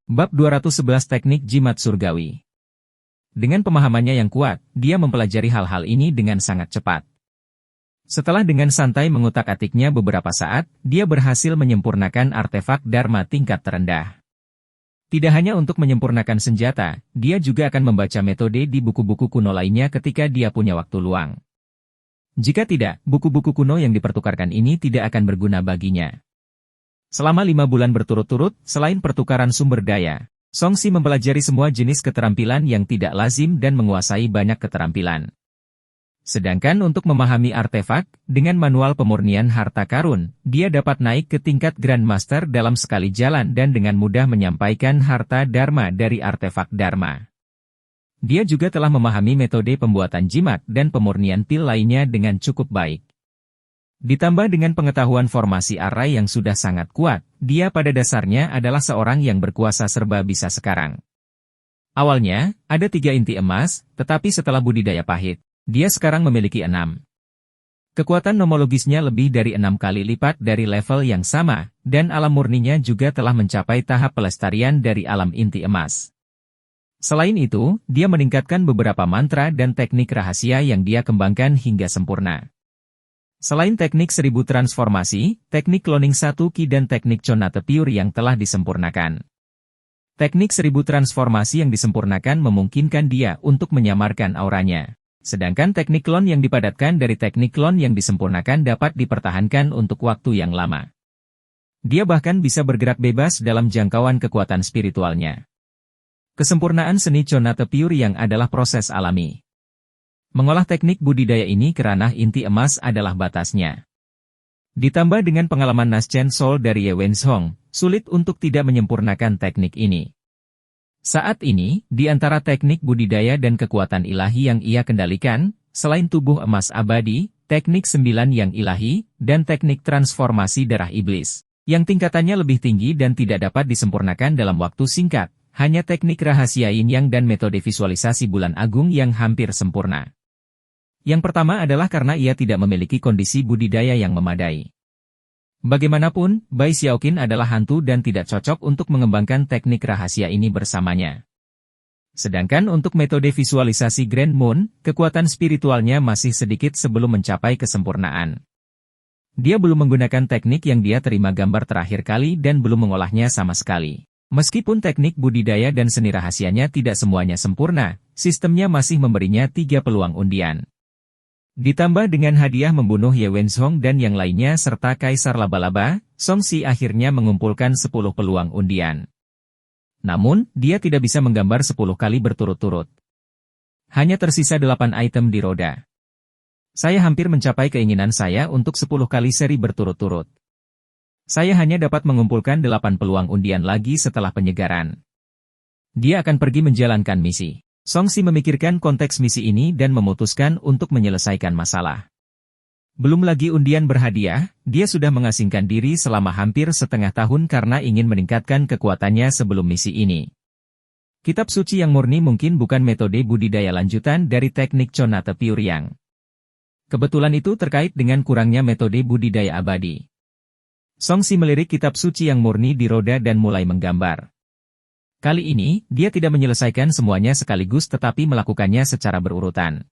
Bab 211 Teknik Jimat Surgawi. Dengan pemahamannya yang kuat, dia mempelajari hal-hal ini dengan sangat cepat. Setelah dengan santai mengutak-atiknya beberapa saat, dia berhasil menyempurnakan artefak Dharma tingkat terendah. Tidak hanya untuk menyempurnakan senjata, dia juga akan membaca metode di buku-buku kuno lainnya ketika dia punya waktu luang. Jika tidak, buku-buku kuno yang dipertukarkan ini tidak akan berguna baginya. Selama 5 bulan berturut-turut, selain pertukaran sumber daya, Songsi mempelajari semua jenis keterampilan yang tidak lazim dan menguasai banyak keterampilan. Sedangkan untuk memahami artefak, dengan manual pemurnian harta karun, dia dapat naik ke tingkat Grandmaster dalam sekali jalan dan dengan mudah menyampaikan harta Dharma dari artefak Dharma. Dia juga telah memahami metode pembuatan jimat dan pemurnian pil lainnya dengan cukup baik. Ditambah dengan pengetahuan formasi array yang sudah sangat kuat, dia pada dasarnya adalah seorang yang berkuasa serba bisa sekarang. Awalnya, ada 3 inti emas, tetapi setelah budidaya pahit, dia sekarang memiliki 6. Kekuatan nomologisnya lebih dari 6 kali lipat dari level yang sama, dan alam murninya juga telah mencapai tahap pelestarian dari alam inti emas. Selain itu, dia meningkatkan beberapa mantra dan teknik rahasia yang dia kembangkan hingga sempurna. Selain teknik 1000 transformasi, teknik cloning 1 ki dan teknik Chonate Pure yang telah disempurnakan. Teknik 1000 transformasi yang disempurnakan memungkinkan dia untuk menyamarkan auranya. Sedangkan teknik clone yang dipadatkan dari teknik clone yang disempurnakan dapat dipertahankan untuk waktu yang lama. Dia bahkan bisa bergerak bebas dalam jangkauan kekuatan spiritualnya. Kesempurnaan seni Chonate Pure yang adalah proses alami. Mengolah teknik budidaya ini ke ranah inti emas adalah batasnya. Ditambah dengan pengalaman Naschen Soul dari Ye Wenzhong, sulit untuk tidak menyempurnakan teknik ini. Saat ini, di antara teknik budidaya dan kekuatan ilahi yang ia kendalikan, selain tubuh emas abadi, teknik 9 yang ilahi, dan teknik transformasi darah iblis, yang tingkatannya lebih tinggi dan tidak dapat disempurnakan dalam waktu singkat, hanya teknik rahasia yin yang dan metode visualisasi bulan agung yang hampir sempurna. Yang pertama adalah karena ia tidak memiliki kondisi budidaya yang memadai. Bagaimanapun, Bai Xiaoqin adalah hantu dan tidak cocok untuk mengembangkan teknik rahasia ini bersamanya. Sedangkan untuk metode visualisasi Grand Moon, kekuatan spiritualnya masih sedikit sebelum mencapai kesempurnaan. Dia belum menggunakan teknik yang dia terima gambar terakhir kali dan belum mengolahnya sama sekali. Meskipun teknik budidaya dan seni rahasianya tidak semuanya sempurna, sistemnya masih memberinya 3 peluang undian. Ditambah dengan hadiah membunuh Ye Wenzhong dan yang lainnya serta Kaisar Laba-Laba, Songsi akhirnya mengumpulkan 10 peluang undian. Namun, dia tidak bisa menggambar 10 kali berturut-turut. Hanya tersisa 8 item di roda. Saya hampir mencapai keinginan saya untuk 10 kali seri berturut-turut. Saya hanya dapat mengumpulkan 8 peluang undian lagi setelah penyegaran. Dia akan pergi menjalankan misi. Songsi memikirkan konteks misi ini dan memutuskan untuk menyelesaikan masalah. Belum lagi undian berhadiah, dia sudah mengasingkan diri selama hampir setengah tahun karena ingin meningkatkan kekuatannya sebelum misi ini. Kitab suci yang murni mungkin bukan metode budidaya lanjutan dari teknik Chonate Pure yang. Kebetulan itu terkait dengan kurangnya metode budidaya abadi. Songsi melirik kitab suci yang murni di roda dan mulai menggambar. Kali ini, dia tidak menyelesaikan semuanya sekaligus tetapi melakukannya secara berurutan.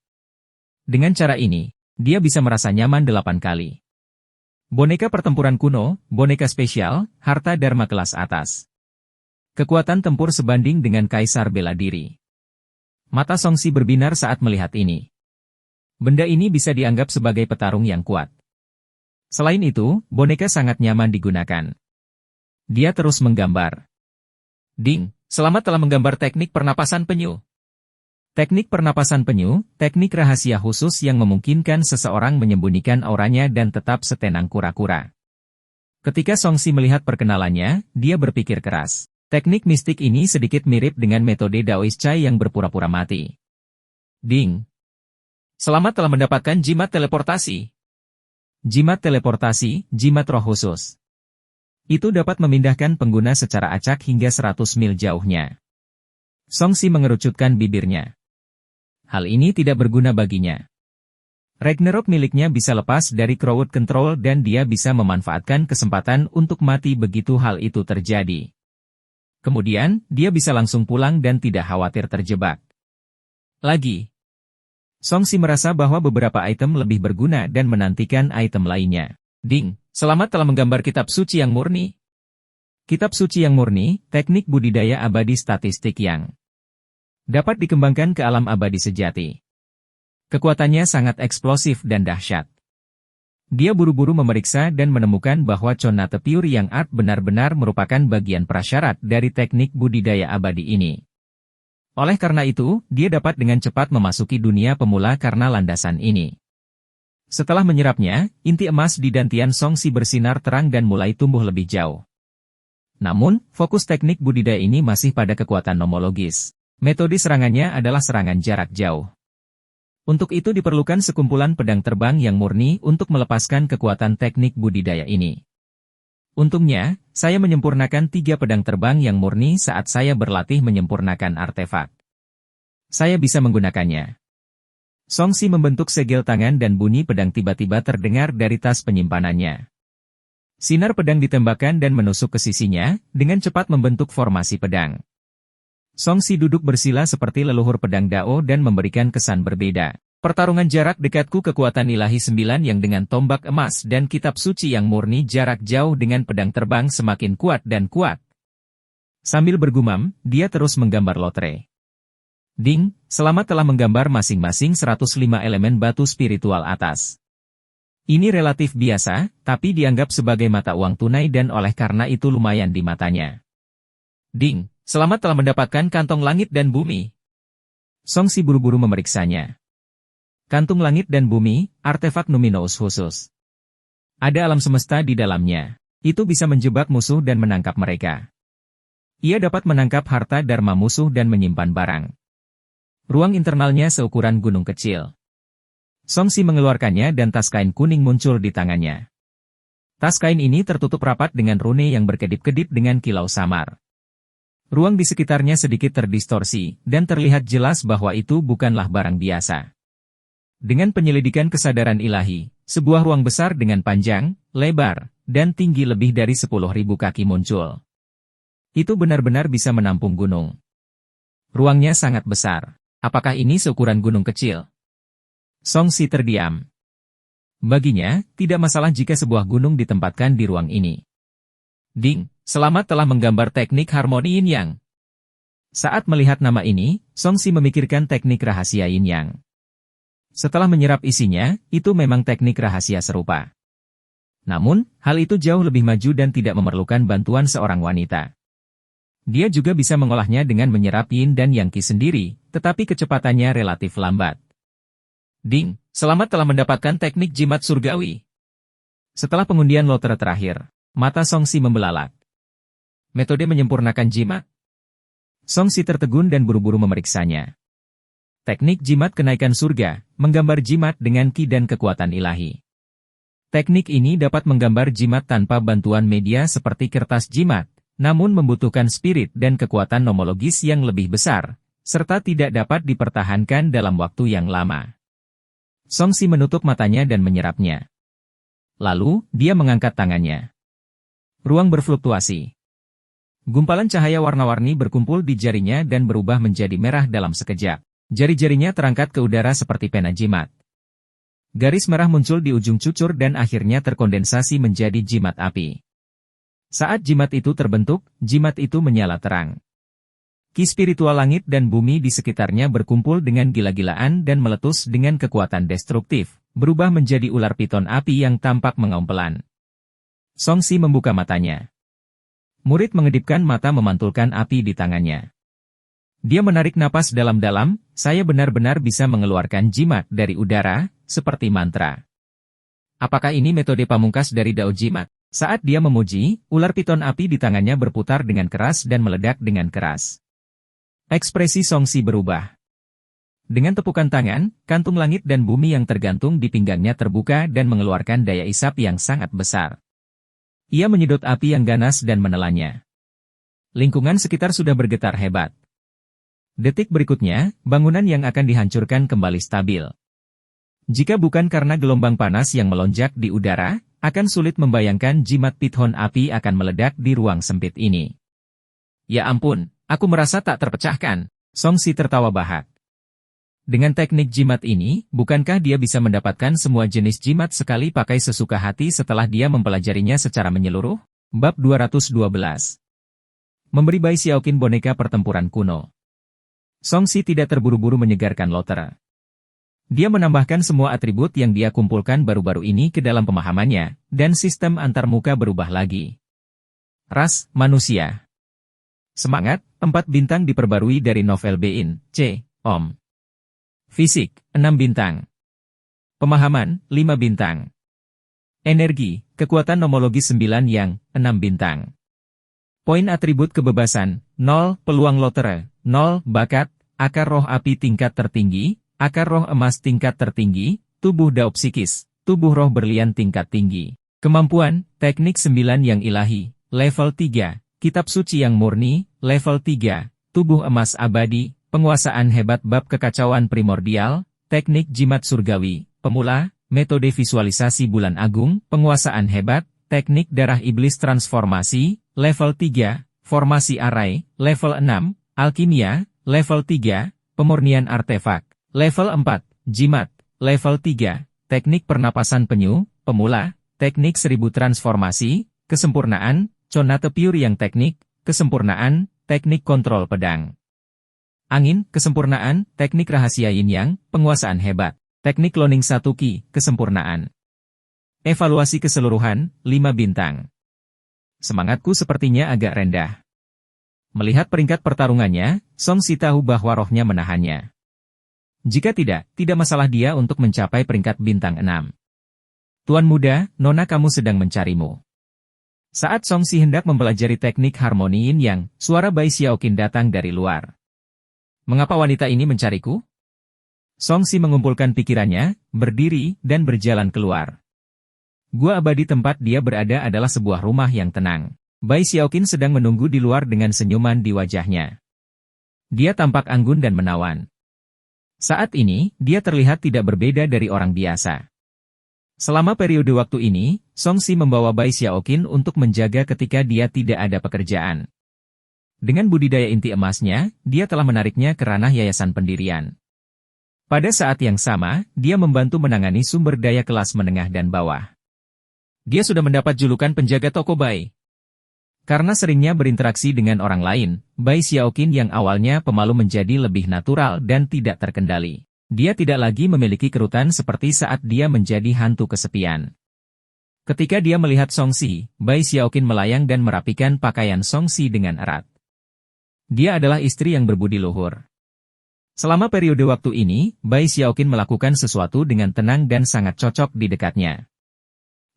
Dengan cara ini, dia bisa merasa nyaman 8 kali. Boneka pertempuran kuno, boneka spesial, harta Dharma kelas atas. Kekuatan tempur sebanding dengan Kaisar bela diri. Mata Songsi berbinar saat melihat ini. Benda ini bisa dianggap sebagai petarung yang kuat. Selain itu, boneka sangat nyaman digunakan. Dia terus menggambar. Ding. Selamat telah menggambar teknik pernapasan penyu. Teknik pernapasan penyu, teknik rahasia khusus yang memungkinkan seseorang menyembunyikan auranya dan tetap setenang kura-kura. Ketika Songsi melihat perkenalannya, dia berpikir keras. Teknik mistik ini sedikit mirip dengan metode Daoist Chai yang berpura-pura mati. Ding. Selamat telah mendapatkan jimat teleportasi. Jimat teleportasi, jimat roh khusus. Itu dapat memindahkan pengguna secara acak hingga 100 mil jauhnya. Songsi mengerucutkan bibirnya. Hal ini tidak berguna baginya. Ragnarok miliknya bisa lepas dari crowd control dan dia bisa memanfaatkan kesempatan untuk mati begitu hal itu terjadi. Kemudian, dia bisa langsung pulang dan tidak khawatir terjebak lagi. Songsi merasa bahwa beberapa item lebih berguna dan menantikan item lainnya. Ding, selamat telah menggambar kitab suci yang murni. Kitab suci yang murni, teknik budidaya abadi statistik yang dapat dikembangkan ke alam abadi sejati. Kekuatannya sangat eksplosif dan dahsyat. Dia buru-buru memeriksa dan menemukan bahwa Conate Pure yang Art benar-benar merupakan bagian prasyarat dari teknik budidaya abadi ini. Oleh karena itu, dia dapat dengan cepat memasuki dunia pemula karena landasan ini. Setelah menyerapnya, inti emas di dantian Songsi bersinar terang dan mulai tumbuh lebih jauh. Namun, fokus teknik budidaya ini masih pada kekuatan nomologis. Metode serangannya adalah serangan jarak jauh. Untuk itu diperlukan sekumpulan pedang terbang yang murni untuk melepaskan kekuatan teknik budidaya ini. Untungnya, saya menyempurnakan 3 pedang terbang yang murni saat saya berlatih menyempurnakan artefak. Saya bisa menggunakannya. Songsi membentuk segel tangan dan bunyi pedang tiba-tiba terdengar dari tas penyimpanannya. Sinar pedang ditembakkan dan menusuk ke sisinya, dengan cepat membentuk formasi pedang. Songsi duduk bersila seperti leluhur pedang Dao dan memberikan kesan berbeda. Pertarungan jarak dekatku kekuatan ilahi 9 yang dengan tombak emas dan kitab suci yang murni jarak jauh dengan pedang terbang semakin kuat dan kuat. Sambil bergumam, dia terus menggambar lotre. Ding, selamat telah menggambar masing-masing 105 elemen batu spiritual atas. Ini relatif biasa, tapi dianggap sebagai mata uang tunai dan oleh karena itu lumayan di matanya. Ding, selamat telah mendapatkan kantong langit dan bumi. Songsi buru-buru memeriksanya. Kantung langit dan bumi, artefak numinous khusus. Ada alam semesta di dalamnya. Itu bisa menjebak musuh dan menangkap mereka. Ia dapat menangkap harta dharma musuh dan menyimpan barang. Ruang internalnya seukuran gunung kecil. Songsi mengeluarkannya dan tas kain kuning muncul di tangannya. Tas kain ini tertutup rapat dengan rune yang berkedip-kedip dengan kilau samar. Ruang di sekitarnya sedikit terdistorsi, dan terlihat jelas bahwa itu bukanlah barang biasa. Dengan penyelidikan kesadaran ilahi, sebuah ruang besar dengan panjang, lebar, dan tinggi lebih dari 10.000 kaki muncul. Itu benar-benar bisa menampung gunung. Ruangnya sangat besar. Apakah ini seukuran gunung kecil? Songsi terdiam. Baginya, tidak masalah jika sebuah gunung ditempatkan di ruang ini. Ding, selamat telah menggambar teknik harmoni yin yang. Saat melihat nama ini, Songsi memikirkan teknik rahasia yin yang. Setelah menyerap isinya, itu memang teknik rahasia serupa. Namun, hal itu jauh lebih maju dan tidak memerlukan bantuan seorang wanita. Dia juga bisa mengolahnya dengan menyerap yin dan yang qi sendiri, tetapi kecepatannya relatif lambat. Ding, selamat telah mendapatkan teknik jimat surgawi. Setelah pengundian lotre terakhir, mata Songsi membelalak. Metode menyempurnakan jimat. Songsi tertegun dan buru-buru memeriksanya. Teknik jimat kenaikan surga, menggambar jimat dengan qi dan kekuatan ilahi. Teknik ini dapat menggambar jimat tanpa bantuan media seperti kertas jimat, namun membutuhkan spirit dan kekuatan nomologis yang lebih besar, serta tidak dapat dipertahankan dalam waktu yang lama. Songsi menutup matanya dan menyerapnya. Lalu, dia mengangkat tangannya. Ruang berfluktuasi. Gumpalan cahaya warna-warni berkumpul di jarinya dan berubah menjadi merah dalam sekejap. Jari-jarinya terangkat ke udara seperti pena jimat. Garis merah muncul di ujung cucur dan akhirnya terkondensasi menjadi jimat api. Saat jimat itu terbentuk, jimat itu menyala terang. Qi spiritual langit dan bumi di sekitarnya berkumpul dengan gila-gilaan dan meletus dengan kekuatan destruktif, berubah menjadi ular piton api yang tampak mengaumpelan. Songsi membuka matanya. Murid mengedipkan mata memantulkan api di tangannya. Dia menarik napas dalam-dalam, saya benar-benar bisa mengeluarkan jimat dari udara, seperti mantra. Apakah ini metode pamungkas dari Dao Jimat? Saat dia memuji, ular piton api di tangannya berputar dengan keras dan meledak dengan keras. Ekspresi Songsi berubah. Dengan tepukan tangan, kantung langit dan bumi yang tergantung di pinggangnya terbuka dan mengeluarkan daya isap yang sangat besar. Ia menyedot api yang ganas dan menelannya. Lingkungan sekitar sudah bergetar hebat. Detik berikutnya, bangunan yang akan dihancurkan kembali stabil. Jika bukan karena gelombang panas yang melonjak di udara, akan sulit membayangkan jimat pithon api akan meledak di ruang sempit ini. Ya ampun, aku merasa tak terpecahkan. Songsi tertawa bahak. Dengan teknik jimat ini, bukankah dia bisa mendapatkan semua jenis jimat sekali pakai sesuka hati setelah dia mempelajarinya secara menyeluruh? Bab 212. Memberi Bai Xiaoqin boneka pertempuran kuno. Songsi tidak terburu-buru menyegarkan Lotera. Dia menambahkan semua atribut yang dia kumpulkan baru-baru ini ke dalam pemahamannya, dan sistem antarmuka berubah lagi. Ras, manusia. Semangat, 4 bintang diperbarui dari novel Bein, C. Om. Fisik, 6 bintang. Pemahaman, 5 bintang. Energi, kekuatan nomologi 9 yang, 6 bintang. Poin atribut kebebasan, 0, peluang lotre, 0, bakat, akar roh api tingkat tertinggi, akar roh emas tingkat tertinggi, tubuh dao psikis, tubuh roh berlian tingkat tinggi. Kemampuan, teknik 9 yang ilahi, level 3, kitab suci yang murni, level 3, tubuh emas abadi, penguasaan hebat bab kekacauan primordial, teknik jimat surgawi, pemula, metode visualisasi bulan agung, penguasaan hebat, teknik darah iblis transformasi, level 3, formasi arai, level 6, alkimia, level 3, pemurnian artefak, level 4, jimat, level 3, teknik pernapasan penyu, pemula, teknik 1000 transformasi, kesempurnaan, Conate Pure yang teknik, kesempurnaan, teknik kontrol pedang. Angin, kesempurnaan, teknik rahasia yin yang, penguasaan hebat, teknik cloning 1 ki, kesempurnaan. Evaluasi keseluruhan, 5 bintang. Semangatku sepertinya agak rendah. Melihat peringkat pertarungannya, Songsi tahu bahwa rohnya menahannya. Jika tidak masalah dia untuk mencapai peringkat bintang 6. Tuan muda, Nona kamu sedang mencarimu. Saat Songsi hendak mempelajari teknik harmoni yin yang, suara Bai Xiaoqin datang dari luar. Mengapa wanita ini mencariku? Songsi mengumpulkan pikirannya, berdiri, dan berjalan keluar. Gua abadi tempat dia berada adalah sebuah rumah yang tenang. Bai Xiaoqin sedang menunggu di luar dengan senyuman di wajahnya. Dia tampak anggun dan menawan. Saat ini, dia terlihat tidak berbeda dari orang biasa. Selama periode waktu ini, Songsi membawa Bai Xiaoqin untuk menjaga ketika dia tidak ada pekerjaan. Dengan budidaya inti emasnya, dia telah menariknya ke ranah yayasan pendirian. Pada saat yang sama, dia membantu menangani sumber daya kelas menengah dan bawah. Dia sudah mendapat julukan penjaga toko Bai. Karena seringnya berinteraksi dengan orang lain, Bai Xiaoqin yang awalnya pemalu menjadi lebih natural dan tidak terkendali. Dia tidak lagi memiliki kerutan seperti saat dia menjadi hantu kesepian. Ketika dia melihat Songsi, Bai Xiaoqin melayang dan merapikan pakaian Songsi dengan erat. Dia adalah istri yang berbudi luhur. Selama periode waktu ini, Bai Xiaoqin melakukan sesuatu dengan tenang dan sangat cocok di dekatnya.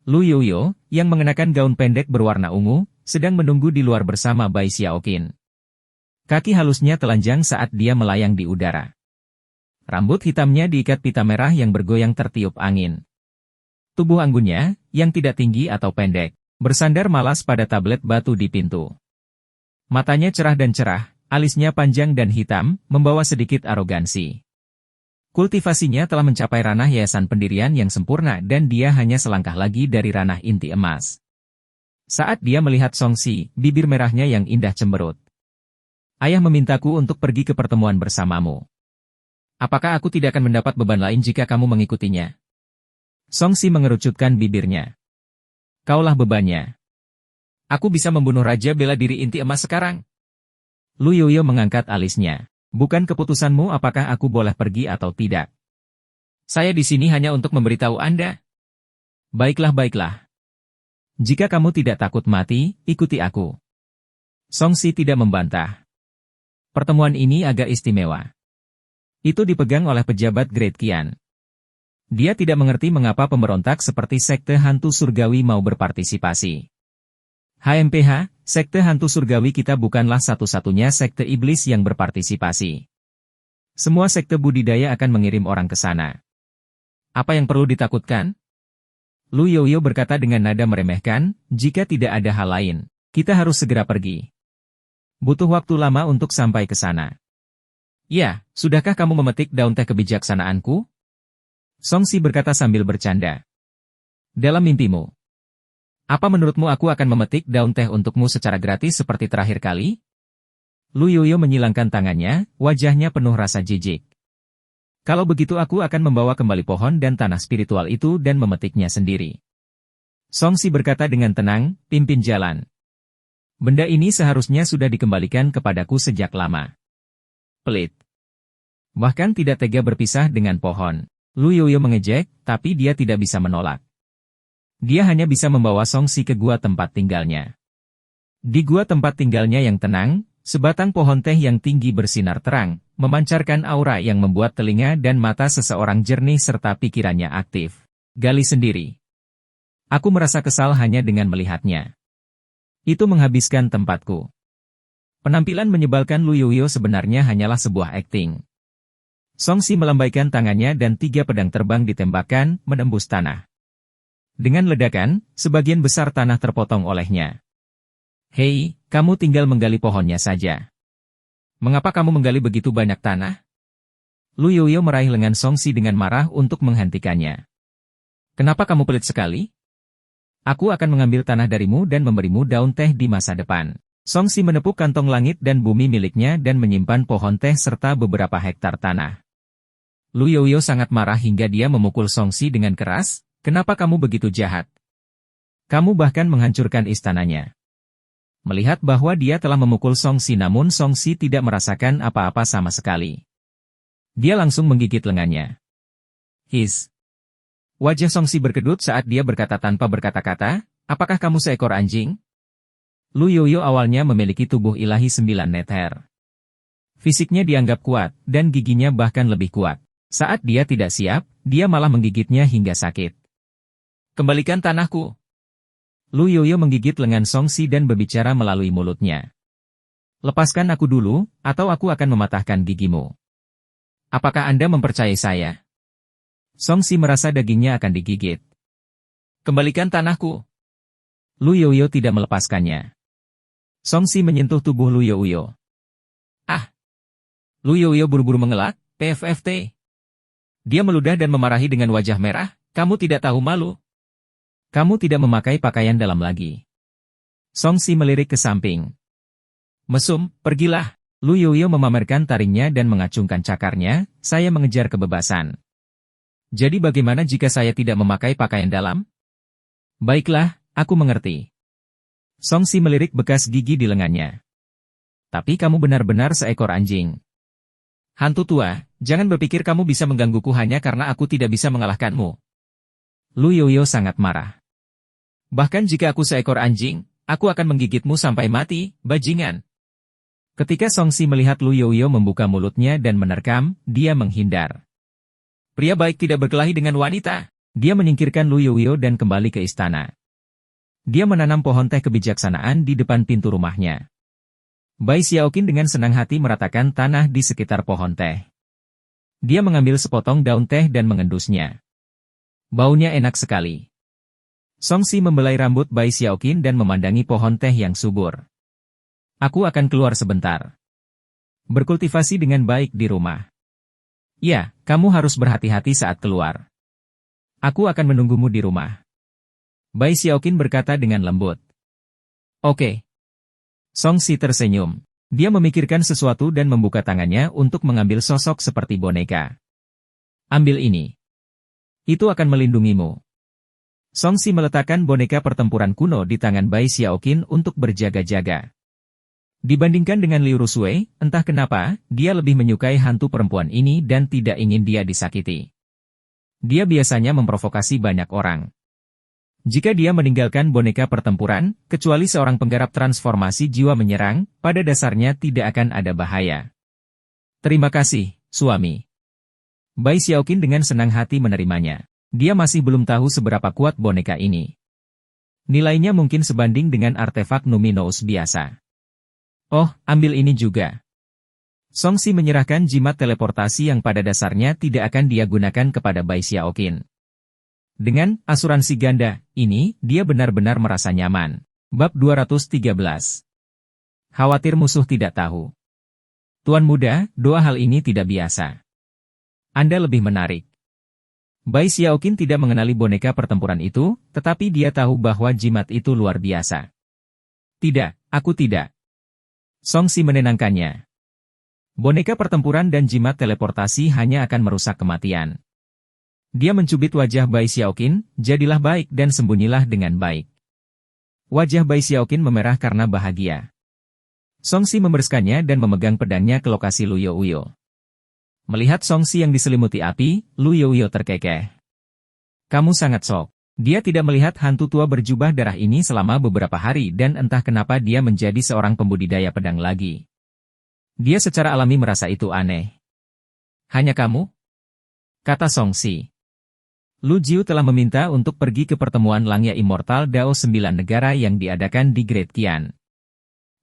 Lu Yoyo, yang mengenakan gaun pendek berwarna ungu, sedang menunggu di luar bersama Bai Xiaoqin. Kaki halusnya telanjang saat dia melayang di udara. Rambut hitamnya diikat pita merah yang bergoyang tertiup angin. Tubuh anggunnya, yang tidak tinggi atau pendek, bersandar malas pada tablet batu di pintu. Matanya cerah dan cerah, alisnya panjang dan hitam, membawa sedikit arogansi. Kultivasinya telah mencapai ranah yayasan pendirian yang sempurna dan dia hanya selangkah lagi dari ranah inti emas. Saat dia melihat Songsi, bibir merahnya yang indah cemberut. Ayah memintaku untuk pergi ke pertemuan bersamamu. Apakah aku tidak akan mendapat beban lain jika kamu mengikutinya? Songsi mengerucutkan bibirnya. Kaulah bebannya. Aku bisa membunuh Raja Bela Diri inti emas sekarang. Lu Yoyo mengangkat alisnya. Bukan keputusanmu apakah aku boleh pergi atau tidak. Saya di sini hanya untuk memberitahu Anda. Baiklah. Jika kamu tidak takut mati, ikuti aku. Songsi tidak membantah. Pertemuan ini agak istimewa. Itu dipegang oleh pejabat Great Qian. Dia tidak mengerti mengapa pemberontak seperti sekte hantu surgawi mau berpartisipasi. HMPH, sekte hantu surgawi kita bukanlah satu-satunya sekte iblis yang berpartisipasi. Semua sekte budidaya akan mengirim orang ke sana. Apa yang perlu ditakutkan? Lu Yoyo berkata dengan nada meremehkan, jika tidak ada hal lain, kita harus segera pergi. Butuh waktu lama untuk sampai ke sana. Ya, sudahkah kamu memetik daun teh kebijaksanaanku? Songsi berkata sambil bercanda. Dalam mimpimu. Apa menurutmu aku akan memetik daun teh untukmu secara gratis seperti terakhir kali? Lu Yoyo menyilangkan tangannya, wajahnya penuh rasa jijik. Kalau begitu aku akan membawa kembali pohon dan tanah spiritual itu dan memetiknya sendiri. Songsi berkata dengan tenang, pimpin jalan. Benda ini seharusnya sudah dikembalikan kepadaku sejak lama. Pelit. Bahkan tidak tega berpisah dengan pohon. Lu Yoyo mengejek, tapi dia tidak bisa menolak. Dia hanya bisa membawa Songsi ke gua tempat tinggalnya. Di gua tempat tinggalnya yang tenang, sebatang pohon teh yang tinggi bersinar terang, memancarkan aura yang membuat telinga dan mata seseorang jernih serta pikirannya aktif. Gali sendiri. Aku merasa kesal hanya dengan melihatnya. Itu menghabiskan tempatku. Penampilan menyebalkan Lu Yoyo sebenarnya hanyalah sebuah akting. Songsi melambaikan tangannya dan 3 pedang terbang ditembakkan, menembus tanah. Dengan ledakan, sebagian besar tanah terpotong olehnya. Hei, kamu tinggal menggali pohonnya saja. Mengapa kamu menggali begitu banyak tanah? Lu Yoyo meraih lengan Songsi dengan marah untuk menghentikannya. Kenapa kamu pelit sekali? Aku akan mengambil tanah darimu dan memberimu daun teh di masa depan. Songsi menepuk kantong langit dan bumi miliknya dan menyimpan pohon teh serta beberapa hektar tanah. Lu Yoyo sangat marah hingga dia memukul Songsi dengan keras. Kenapa kamu begitu jahat? Kamu bahkan menghancurkan istananya. Melihat bahwa dia telah memukul Songsi namun Songsi tidak merasakan apa-apa sama sekali. Dia langsung menggigit lengannya. His. Wajah Songsi berkedut saat dia berkata tanpa berkata-kata, apakah kamu seekor anjing? Lu Yoyo awalnya memiliki tubuh ilahi 9 meter. Fisiknya dianggap kuat, dan giginya bahkan lebih kuat. Saat dia tidak siap, dia malah menggigitnya hingga sakit. Kembalikan tanahku. Lu Yoyo menggigit lengan Songsi dan berbicara melalui mulutnya. Lepaskan aku dulu, atau aku akan mematahkan gigimu. Apakah Anda mempercayai saya? Songsi merasa dagingnya akan digigit. Kembalikan tanahku. Lu Yoyo tidak melepaskannya. Songsi menyentuh tubuh Lu Yoyo. Ah! Lu Yoyo buru-buru mengelak, PFFT. Dia meludah dan memarahi dengan wajah merah, kamu tidak tahu malu. Kamu tidak memakai pakaian dalam lagi. Songsi melirik ke samping. Mesum, pergilah. Lu Yoyo memamerkan taringnya dan mengacungkan cakarnya, saya mengejar kebebasan. Jadi bagaimana jika saya tidak memakai pakaian dalam? Baiklah, aku mengerti. Songsi melirik bekas gigi di lengannya. Tapi kamu benar-benar seekor anjing. Hantu tua, jangan berpikir kamu bisa menggangguku hanya karena aku tidak bisa mengalahkanmu. Lu Yoyo sangat marah. Bahkan jika aku seekor anjing, aku akan menggigitmu sampai mati, bajingan. Ketika Songsi melihat Lu Yoyo membuka mulutnya dan menerkam, dia menghindar. Pria baik tidak berkelahi dengan wanita. Dia menyingkirkan Lu Yoyo dan kembali ke istana. Dia menanam pohon teh kebijaksanaan di depan pintu rumahnya. Bai Xiaoqin dengan senang hati meratakan tanah di sekitar pohon teh. Dia mengambil sepotong daun teh dan mengendusnya. Baunya enak sekali. Songsi membelai rambut Bai Xiaoqin dan memandangi pohon teh yang subur. Aku akan keluar sebentar. Berkultivasi dengan baik di rumah. Ya, kamu harus berhati-hati saat keluar. Aku akan menunggumu di rumah. Bai Xiaoqin berkata dengan lembut. Oke. Songsi tersenyum. Dia memikirkan sesuatu dan membuka tangannya untuk mengambil sosok seperti boneka. Ambil ini. Itu akan melindungimu. Songsi meletakkan boneka pertempuran kuno di tangan Bai Xiaoqin untuk berjaga-jaga. Dibandingkan dengan Liu Rusui, entah kenapa, dia lebih menyukai hantu perempuan ini dan tidak ingin dia disakiti. Dia biasanya memprovokasi banyak orang. Jika dia meninggalkan boneka pertempuran, kecuali seorang penggarap transformasi jiwa menyerang, pada dasarnya tidak akan ada bahaya. Terima kasih, suami. Bai Xiaoqin dengan senang hati menerimanya. Dia masih belum tahu seberapa kuat boneka ini. Nilainya mungkin sebanding dengan artefak Numinous biasa. Oh, ambil ini juga. Songsi menyerahkan jimat teleportasi yang pada dasarnya tidak akan dia gunakan kepada Bai Xiaoqin. Dengan asuransi ganda ini, dia benar-benar merasa nyaman. Bab 213. Khawatir musuh tidak tahu. Tuan muda, dua hal ini tidak biasa. Anda lebih menarik. Bai Xiaoqin tidak mengenali boneka pertempuran itu, tetapi dia tahu bahwa jimat itu luar biasa. Tidak, aku tidak. Song Si menenangkannya. Boneka pertempuran dan jimat teleportasi hanya akan merusak kematian. Dia mencubit wajah Bai Xiaoqin, jadilah baik dan sembunyilah dengan baik. Wajah Bai Xiaoqin memerah karena bahagia. Song Si membereskannya dan memegang pedangnya ke lokasi Lu Youyo. Melihat Song Si yang diselimuti api, Lu Youyo terkekeh. Kamu sangat shock. Dia tidak melihat hantu tua berjubah darah ini selama beberapa hari dan entah kenapa dia menjadi seorang pembudidaya pedang lagi. Dia secara alami merasa itu aneh. Hanya kamu? Kata Song Si. Lu Jiu telah meminta untuk pergi ke pertemuan Langya Immortal Dao 9 negara yang diadakan di Great Qian.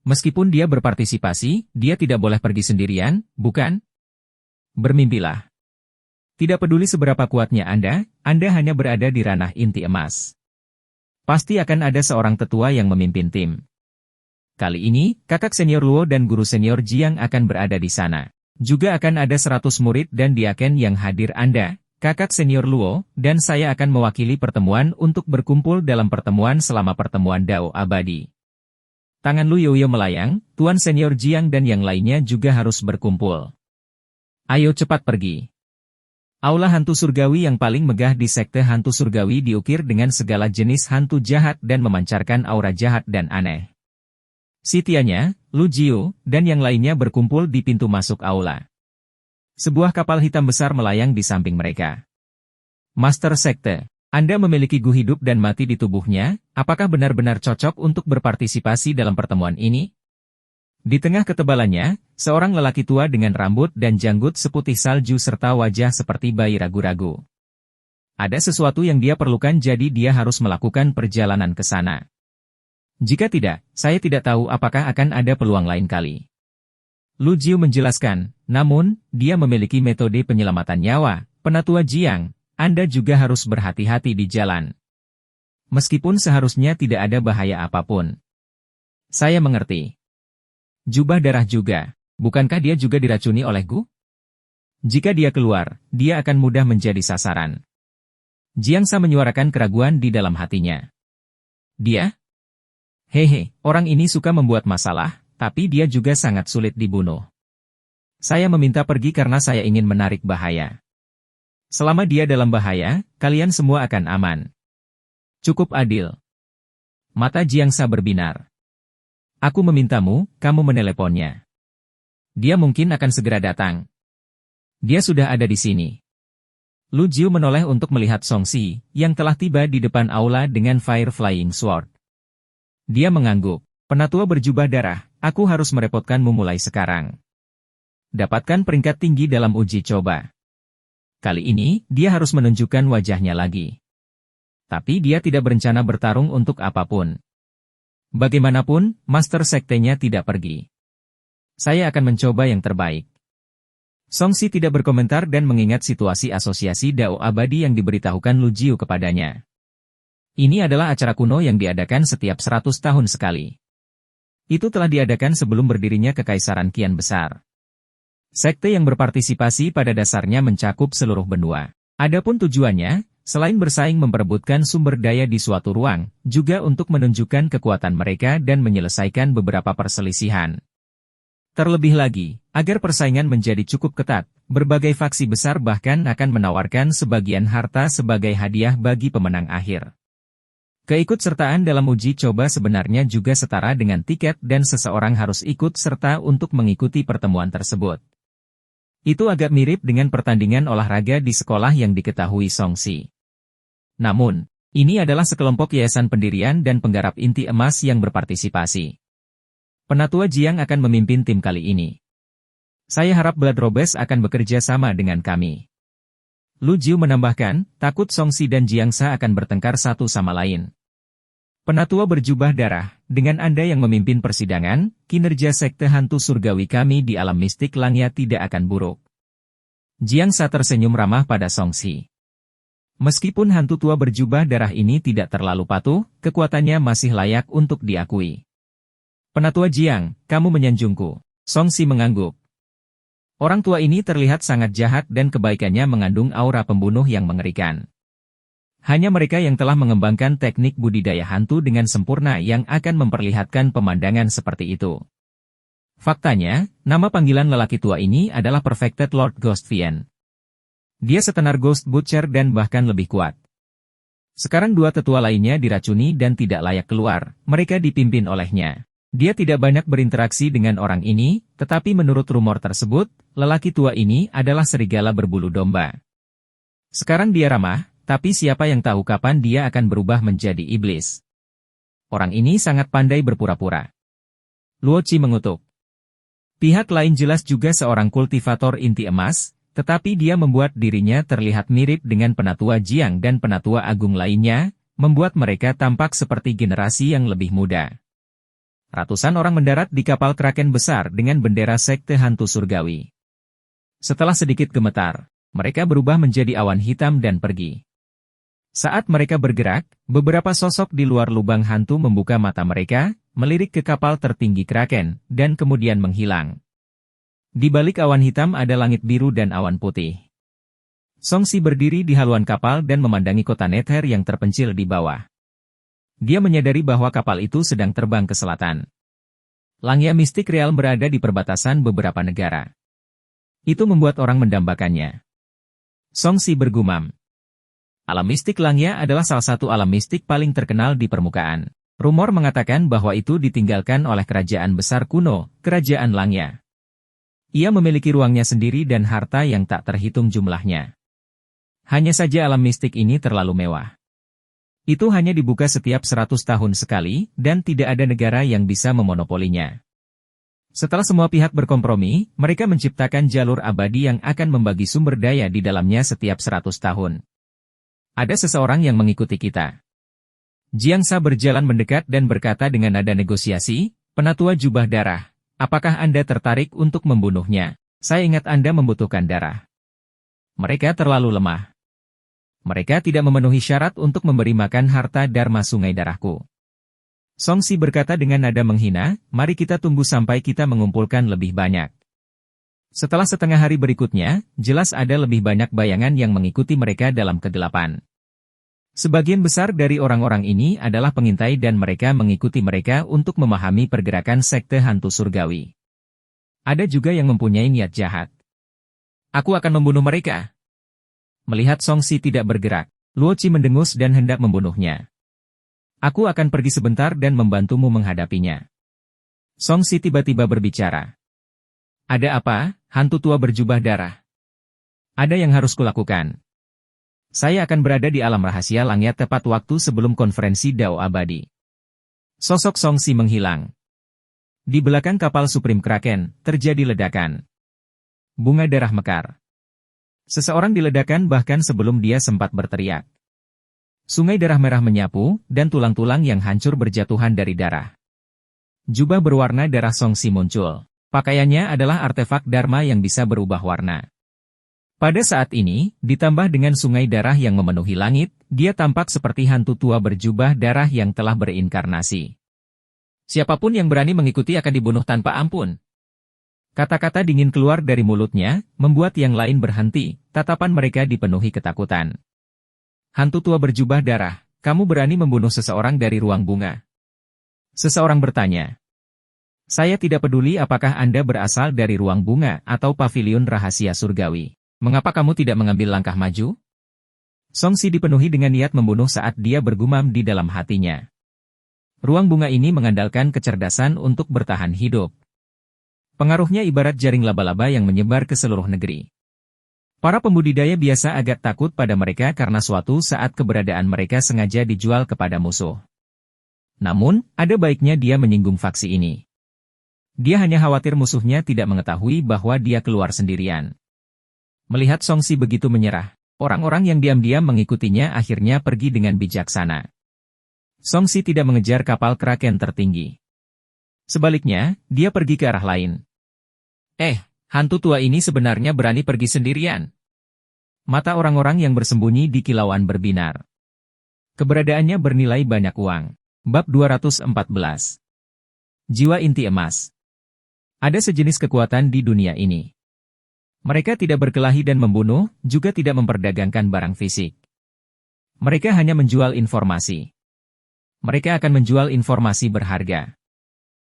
Meskipun dia berpartisipasi, dia tidak boleh pergi sendirian, bukan? Bermimpilah. Tidak peduli seberapa kuatnya Anda hanya berada di ranah inti emas. Pasti akan ada seorang tetua yang memimpin tim. Kali ini, kakak senior Luo dan guru senior Jiang akan berada di sana. Juga akan ada 100 murid dan diaken yang hadir Anda, kakak senior Luo, dan saya akan mewakili pertemuan untuk berkumpul dalam pertemuan selama pertemuan Dao Abadi. Tangan Lu Youyo melayang, tuan senior Jiang dan yang lainnya juga harus berkumpul. Ayo cepat pergi. Aula hantu surgawi yang paling megah di sekte hantu surgawi diukir dengan segala jenis hantu jahat dan memancarkan aura jahat dan aneh. Sitianya, Lu Jiu, dan yang lainnya berkumpul di pintu masuk aula. Sebuah kapal hitam besar melayang di samping mereka. Master Sekte, Anda memiliki gu hidup dan mati di tubuhnya, apakah benar-benar cocok untuk berpartisipasi dalam pertemuan ini? Di tengah ketebalannya, seorang lelaki tua dengan rambut dan janggut seputih salju serta wajah seperti bayi ragu-ragu. Ada sesuatu yang dia perlukan jadi dia harus melakukan perjalanan ke sana. Jika tidak, saya tidak tahu apakah akan ada peluang lain kali. Lu Jiu menjelaskan, namun, dia memiliki metode penyelamatan nyawa, Penatua Jiang, Anda juga harus berhati-hati di jalan. Meskipun seharusnya tidak ada bahaya apapun. Saya mengerti. Jubah darah juga. Bukankah dia juga diracuni oleh Gu? Jika dia keluar, dia akan mudah menjadi sasaran. Jiang Sa menyuarakan keraguan di dalam hatinya. Dia? Hehe, orang ini suka membuat masalah, tapi dia juga sangat sulit dibunuh. Saya meminta pergi karena saya ingin menarik bahaya. Selama dia dalam bahaya, kalian semua akan aman. Cukup adil. Mata Jiang Sa berbinar. Aku memintamu, kamu meneleponnya. Dia mungkin akan segera datang. Dia sudah ada di sini. Lu Jiu menoleh untuk melihat Song Si, yang telah tiba di depan aula dengan Fire Flying Sword. Dia mengangguk. Penatua berjubah darah, aku harus merepotkanmu mulai sekarang. Dapatkan peringkat tinggi dalam uji coba. Kali ini, dia harus menunjukkan wajahnya lagi. Tapi dia tidak berencana bertarung untuk apapun. Bagaimanapun, Master Sektenya tidak pergi. Saya akan mencoba yang terbaik. Song Si tidak berkomentar dan mengingat situasi asosiasi Dao Abadi yang diberitahukan Lu Jiu kepadanya. Ini adalah acara kuno yang diadakan setiap 100 tahun sekali. Itu telah diadakan sebelum berdirinya Kekaisaran Qian Besar. Sekte yang berpartisipasi pada dasarnya mencakup seluruh benua. Adapun tujuannya, selain bersaing memperebutkan sumber daya di suatu ruang, juga untuk menunjukkan kekuatan mereka dan menyelesaikan beberapa perselisihan. Terlebih lagi, agar persaingan menjadi cukup ketat, berbagai faksi besar bahkan akan menawarkan sebagian harta sebagai hadiah bagi pemenang akhir. Keikutsertaan dalam uji coba sebenarnya juga setara dengan tiket dan seseorang harus ikut serta untuk mengikuti pertemuan tersebut. Itu agak mirip dengan pertandingan olahraga di sekolah yang diketahui Song Si. Namun, ini adalah sekelompok yayasan pendirian dan penggarap inti emas yang berpartisipasi. Penatua Jiang akan memimpin tim kali ini. Saya harap Blood Robes akan bekerja sama dengan kami. Lu Jiu menambahkan, takut Song Si dan Jiang Sa akan bertengkar satu sama lain. Penatua berjubah darah, dengan Anda yang memimpin persidangan, kinerja sekte hantu surgawi kami di alam mistik Langya tidak akan buruk. Jiang Sa tersenyum ramah pada Song Si. Meskipun hantu tua berjubah darah ini tidak terlalu patuh, kekuatannya masih layak untuk diakui. Penatua Jiang, kamu menyanjungku. Song Si mengangguk. Orang tua ini terlihat sangat jahat dan kebaikannya mengandung aura pembunuh yang mengerikan. Hanya mereka yang telah mengembangkan teknik budidaya hantu dengan sempurna yang akan memperlihatkan pemandangan seperti itu. Faktanya, nama panggilan lelaki tua ini adalah Perfected Lord Ghostvian. Dia setenar Ghost Butcher dan bahkan lebih kuat. Sekarang dua tetua lainnya diracuni dan tidak layak keluar, mereka dipimpin olehnya. Dia tidak banyak berinteraksi dengan orang ini, tetapi menurut rumor tersebut, lelaki tua ini adalah serigala berbulu domba. Sekarang dia ramah, tapi siapa yang tahu kapan dia akan berubah menjadi iblis. Orang ini sangat pandai berpura-pura. Luo Qi mengutuk. Pihak lain jelas juga seorang kultivator inti emas, tetapi dia membuat dirinya terlihat mirip dengan penatua Jiang dan penatua agung lainnya, membuat mereka tampak seperti generasi yang lebih muda. Ratusan orang mendarat di kapal Kraken besar dengan bendera sekte hantu surgawi. Setelah sedikit gemetar, mereka berubah menjadi awan hitam dan pergi. Saat mereka bergerak, beberapa sosok di luar lubang hantu membuka mata mereka, melirik ke kapal tertinggi Kraken, dan kemudian menghilang. Di balik awan hitam ada langit biru dan awan putih. Song Si berdiri di haluan kapal dan memandangi kota Nether yang terpencil di bawah. Dia menyadari bahwa kapal itu sedang terbang ke selatan. Langya mistik real berada di perbatasan beberapa negara. Itu membuat orang mendambakannya. Song Si bergumam. Alam mistik Langya adalah salah satu alam mistik paling terkenal di permukaan. Rumor mengatakan bahwa itu ditinggalkan oleh kerajaan besar kuno, Kerajaan Langya. Ia memiliki ruangnya sendiri dan harta yang tak terhitung jumlahnya. Hanya saja alam mistik ini terlalu mewah. Itu hanya dibuka setiap 100 tahun sekali, dan tidak ada negara yang bisa memonopolinya. Setelah semua pihak berkompromi, mereka menciptakan jalur abadi yang akan membagi sumber daya di dalamnya setiap 100 tahun. Ada seseorang yang mengikuti kita. Jiang Sa berjalan mendekat dan berkata dengan nada negosiasi, Penatua Jubah Darah, apakah Anda tertarik untuk membunuhnya? Saya ingat Anda membutuhkan darah. Mereka terlalu lemah. Mereka tidak memenuhi syarat untuk memberi makan harta Dharma Sungai Darahku. Song Si berkata dengan nada menghina, mari kita tunggu sampai kita mengumpulkan lebih banyak. Setelah setengah hari berikutnya, jelas ada lebih banyak bayangan yang mengikuti mereka dalam kegelapan. Sebagian besar dari orang-orang ini adalah pengintai dan mereka mengikuti mereka untuk memahami pergerakan sekte hantu surgawi. Ada juga yang mempunyai niat jahat. Aku akan membunuh mereka. Melihat Song Si tidak bergerak, Luo Qi mendengus dan hendak membunuhnya. Aku akan pergi sebentar dan membantumu menghadapinya. Song Si tiba-tiba berbicara. Ada apa, hantu tua berjubah darah? Ada yang harus kulakukan. Saya akan berada di alam rahasia Langya tepat waktu sebelum konferensi Dao Abadi. Sosok Song Si menghilang. Di belakang kapal Supreme Kraken, terjadi ledakan. Bunga darah mekar. Seseorang diledakkan bahkan sebelum dia sempat berteriak. Sungai darah merah menyapu, dan tulang-tulang yang hancur berjatuhan dari darah. Jubah berwarna darah Song Si muncul. Pakaiannya adalah artefak Dharma yang bisa berubah warna. Pada saat ini, ditambah dengan sungai darah yang memenuhi langit, dia tampak seperti hantu tua berjubah darah yang telah berinkarnasi. Siapapun yang berani mengikuti akan dibunuh tanpa ampun. Kata-kata dingin keluar dari mulutnya, membuat yang lain berhenti, tatapan mereka dipenuhi ketakutan. Hantu tua berjubah darah, kamu berani membunuh seseorang dari ruang bunga? Seseorang bertanya. Saya tidak peduli apakah Anda berasal dari ruang bunga atau pavilion rahasia surgawi. Mengapa kamu tidak mengambil langkah maju? Song Si dipenuhi dengan niat membunuh saat dia bergumam di dalam hatinya. Ruang bunga ini mengandalkan kecerdasan untuk bertahan hidup. Pengaruhnya ibarat jaring laba-laba yang menyebar ke seluruh negeri. Para pembudidaya biasa agak takut pada mereka karena suatu saat keberadaan mereka sengaja dijual kepada musuh. Namun, ada baiknya dia menyinggung faksi ini. Dia hanya khawatir musuhnya tidak mengetahui bahwa dia keluar sendirian. Melihat Song Si begitu menyerah, orang-orang yang diam-diam mengikutinya akhirnya pergi dengan bijaksana. Song Si tidak mengejar kapal Kraken tertinggi. Sebaliknya, dia pergi ke arah lain. Hantu tua ini sebenarnya berani pergi sendirian. Mata orang-orang yang bersembunyi di kilauan berbinar. Keberadaannya bernilai banyak uang. Bab 214. Jiwa inti emas. Ada sejenis kekuatan di dunia ini. Mereka tidak berkelahi dan membunuh, juga tidak memperdagangkan barang fisik. Mereka hanya menjual informasi. Mereka akan menjual informasi berharga.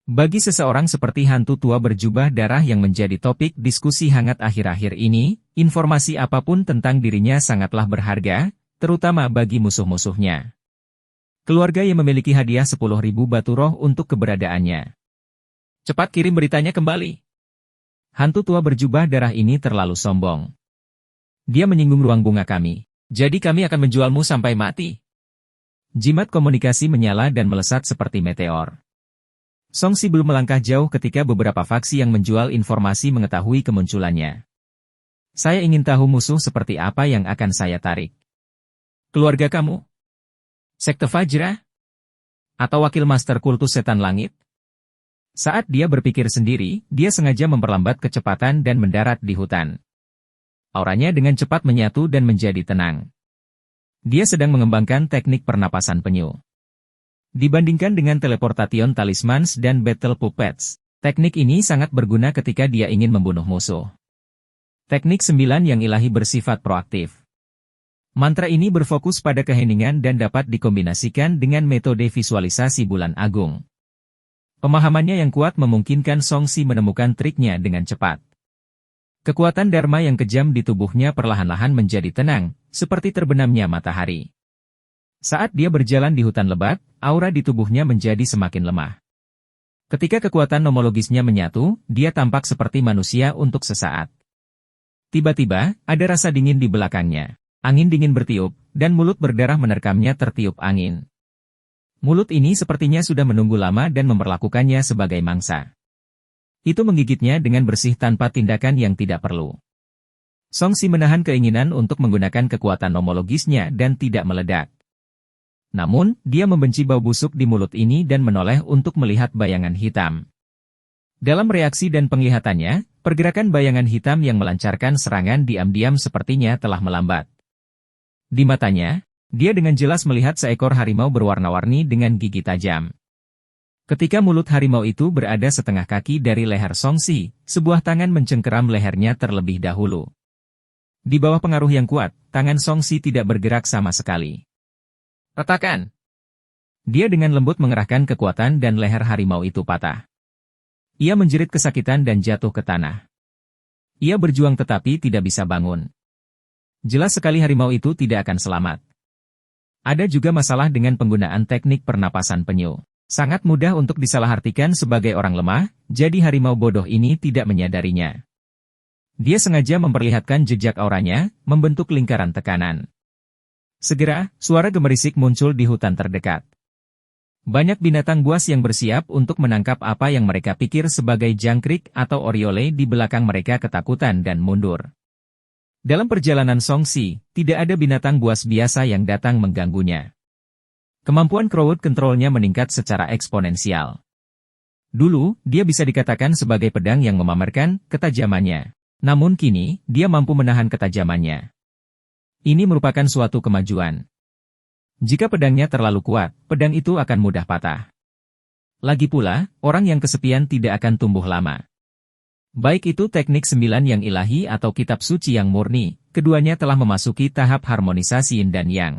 Bagi seseorang seperti hantu tua berjubah darah yang menjadi topik diskusi hangat akhir-akhir ini, informasi apapun tentang dirinya sangatlah berharga, terutama bagi musuh-musuhnya. Keluarga yang memiliki hadiah 10.000 batu roh untuk keberadaannya. Cepat kirim beritanya kembali. Hantu tua berjubah darah ini terlalu sombong. Dia menyinggung ruang bunga kami. Jadi kami akan menjualmu sampai mati. Jimat komunikasi menyala dan melesat seperti meteor. Songsi belum melangkah jauh ketika beberapa faksi yang menjual informasi mengetahui kemunculannya. Saya ingin tahu musuh seperti apa yang akan saya tarik. Keluarga kamu? Sekte Fajra? Atau wakil master kultus setan langit? Saat dia berpikir sendiri, dia sengaja memperlambat kecepatan dan mendarat di hutan. Auranya dengan cepat menyatu dan menjadi tenang. Dia sedang mengembangkan teknik pernapasan penyu. Dibandingkan dengan teleportation talismans dan battle puppets, teknik ini sangat berguna ketika dia ingin membunuh musuh. Teknik 9 yang ilahi bersifat proaktif. Mantra ini berfokus pada keheningan dan dapat dikombinasikan dengan metode visualisasi bulan agung. Pemahamannya yang kuat memungkinkan Songsi menemukan triknya dengan cepat. Kekuatan Dharma yang kejam di tubuhnya perlahan-lahan menjadi tenang, seperti terbenamnya matahari. Saat dia berjalan di hutan lebat, aura di tubuhnya menjadi semakin lemah. Ketika kekuatan nomologisnya menyatu, dia tampak seperti manusia untuk sesaat. Tiba-tiba, ada rasa dingin di belakangnya. Angin dingin bertiup, dan mulut berdarah menerkamnya tertiup angin. Mulut ini sepertinya sudah menunggu lama dan memperlakukannya sebagai mangsa. Itu menggigitnya dengan bersih tanpa tindakan yang tidak perlu. Songsi menahan keinginan untuk menggunakan kekuatan nomologisnya dan tidak meledak. Namun, dia membenci bau busuk di mulut ini dan menoleh untuk melihat bayangan hitam. Dalam reaksi dan penglihatannya, pergerakan bayangan hitam yang melancarkan serangan diam-diam sepertinya telah melambat. Di matanya, dia dengan jelas melihat seekor harimau berwarna-warni dengan gigi tajam. Ketika mulut harimau itu berada setengah kaki dari leher Songsi, sebuah tangan mencengkeram lehernya terlebih dahulu. Di bawah pengaruh yang kuat, tangan Songsi tidak bergerak sama sekali. Retakan! Dia dengan lembut mengerahkan kekuatan dan leher harimau itu patah. Ia menjerit kesakitan dan jatuh ke tanah. Ia berjuang tetapi tidak bisa bangun. Jelas sekali harimau itu tidak akan selamat. Ada juga masalah dengan penggunaan teknik pernapasan penyu. Sangat mudah untuk disalahartikan sebagai orang lemah, jadi harimau bodoh ini tidak menyadarinya. Dia sengaja memperlihatkan jejak auranya, membentuk lingkaran tekanan. Segera, suara gemerisik muncul di hutan terdekat. Banyak binatang buas yang bersiap untuk menangkap apa yang mereka pikir sebagai jangkrik atau oriole di belakang mereka ketakutan dan mundur. Dalam perjalanan Songsi, tidak ada binatang buas biasa yang datang mengganggunya. Kemampuan crowd control-nya meningkat secara eksponensial. Dulu, dia bisa dikatakan sebagai pedang yang memamerkan ketajamannya. Namun kini, dia mampu menahan ketajamannya. Ini merupakan suatu kemajuan. Jika pedangnya terlalu kuat, pedang itu akan mudah patah. Lagi pula, orang yang kesepian tidak akan tumbuh lama. Baik itu teknik 9 yang ilahi atau kitab suci yang murni, keduanya telah memasuki tahap harmonisasi yin dan yang.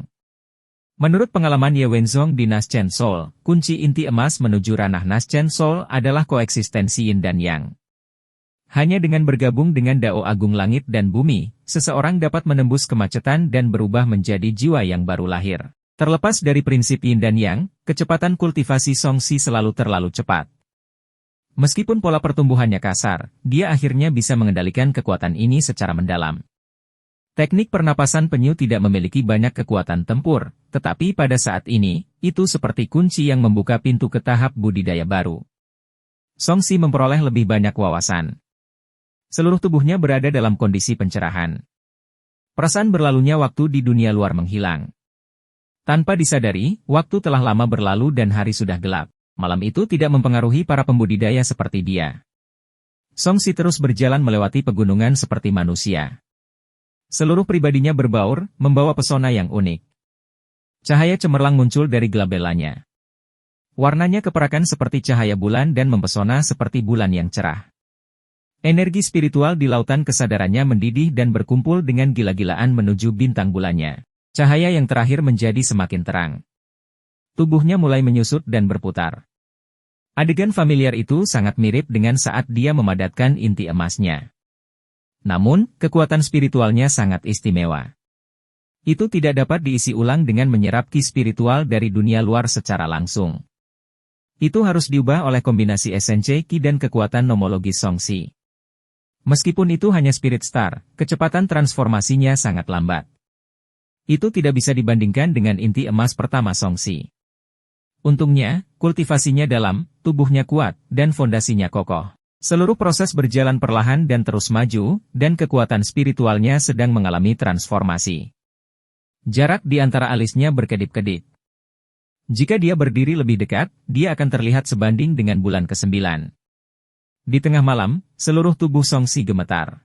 Menurut pengalaman Ye Wenzhong di Naschen Soul, kunci inti emas menuju ranah Naschen Soul adalah koeksistensi yin dan yang. Hanya dengan bergabung dengan Dao Agung Langit dan Bumi, seseorang dapat menembus kemacetan dan berubah menjadi jiwa yang baru lahir. Terlepas dari prinsip yin dan yang, kecepatan kultivasi Songsi selalu terlalu cepat. Meskipun pola pertumbuhannya kasar, dia akhirnya bisa mengendalikan kekuatan ini secara mendalam. Teknik pernapasan penyu tidak memiliki banyak kekuatan tempur, tetapi pada saat ini, itu seperti kunci yang membuka pintu ke tahap budidaya baru. Songsi memperoleh lebih banyak wawasan. Seluruh tubuhnya berada dalam kondisi pencerahan. Perasaan berlalunya waktu di dunia luar menghilang. Tanpa disadari, waktu telah lama berlalu dan hari sudah gelap. Malam itu tidak mempengaruhi para pembudidaya seperti dia. Songsi terus berjalan melewati pegunungan seperti manusia. Seluruh pribadinya berbaur, membawa pesona yang unik. Cahaya cemerlang muncul dari glabelanya. Warnanya keperakan seperti cahaya bulan dan mempesona seperti bulan yang cerah. Energi spiritual di lautan kesadarannya mendidih dan berkumpul dengan gila-gilaan menuju bintang bulannya. Cahaya yang terakhir menjadi semakin terang. Tubuhnya mulai menyusut dan berputar. Adegan familiar itu sangat mirip dengan saat dia memadatkan inti emasnya. Namun, kekuatan spiritualnya sangat istimewa. Itu tidak dapat diisi ulang dengan menyerap ki spiritual dari dunia luar secara langsung. Itu harus diubah oleh kombinasi esensi ki dan kekuatan nomologis Songxi. Meskipun itu hanya Spirit Star, kecepatan transformasinya sangat lambat. Itu tidak bisa dibandingkan dengan inti emas pertama Songxi. Untungnya, kultivasinya dalam, tubuhnya kuat, dan fondasinya kokoh. Seluruh proses berjalan perlahan dan terus maju, dan kekuatan spiritualnya sedang mengalami transformasi. Jarak di antara alisnya berkedip-kedip. Jika dia berdiri lebih dekat, dia akan terlihat sebanding dengan bulan ke-9. Di tengah malam, seluruh tubuh Songxi gemetar.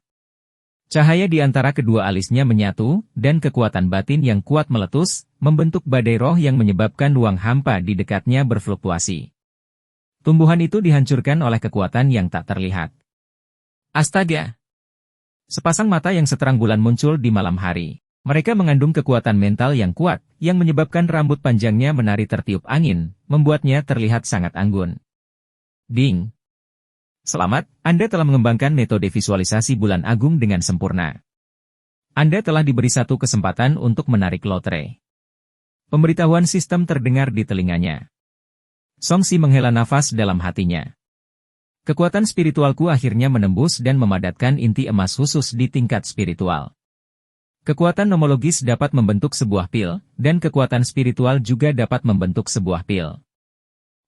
Cahaya di antara kedua alisnya menyatu, dan kekuatan batin yang kuat meletus, membentuk badai roh yang menyebabkan ruang hampa di dekatnya berfluktuasi. Tumbuhan itu dihancurkan oleh kekuatan yang tak terlihat. Astaga! Sepasang mata yang seterang bulan muncul di malam hari. Mereka mengandung kekuatan mental yang kuat, yang menyebabkan rambut panjangnya menari tertiup angin, membuatnya terlihat sangat anggun. Ding! Selamat, Anda telah mengembangkan metode visualisasi bulan agung dengan sempurna. Anda telah diberi satu kesempatan untuk menarik lotre. Pemberitahuan sistem terdengar di telinganya. Songxi menghela nafas dalam hatinya. Kekuatan spiritualku akhirnya menembus dan memadatkan inti emas khusus di tingkat spiritual. Kekuatan nomologis dapat membentuk sebuah pil, dan kekuatan spiritual juga dapat membentuk sebuah pil.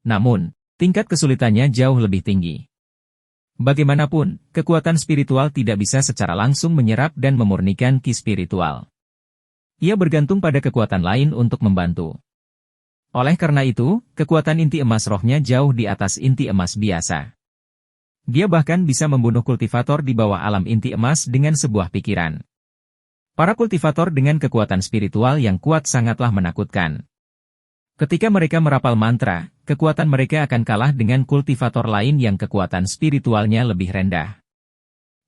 Namun, tingkat kesulitannya jauh lebih tinggi. Bagaimanapun, kekuatan spiritual tidak bisa secara langsung menyerap dan memurnikan ki spiritual. Ia bergantung pada kekuatan lain untuk membantu. Oleh karena itu, kekuatan inti emas rohnya jauh di atas inti emas biasa. Dia bahkan bisa membunuh kultivator di bawah alam inti emas dengan sebuah pikiran. Para kultivator dengan kekuatan spiritual yang kuat sangatlah menakutkan. Ketika mereka merapal mantra, kekuatan mereka akan kalah dengan kultivator lain yang kekuatan spiritualnya lebih rendah.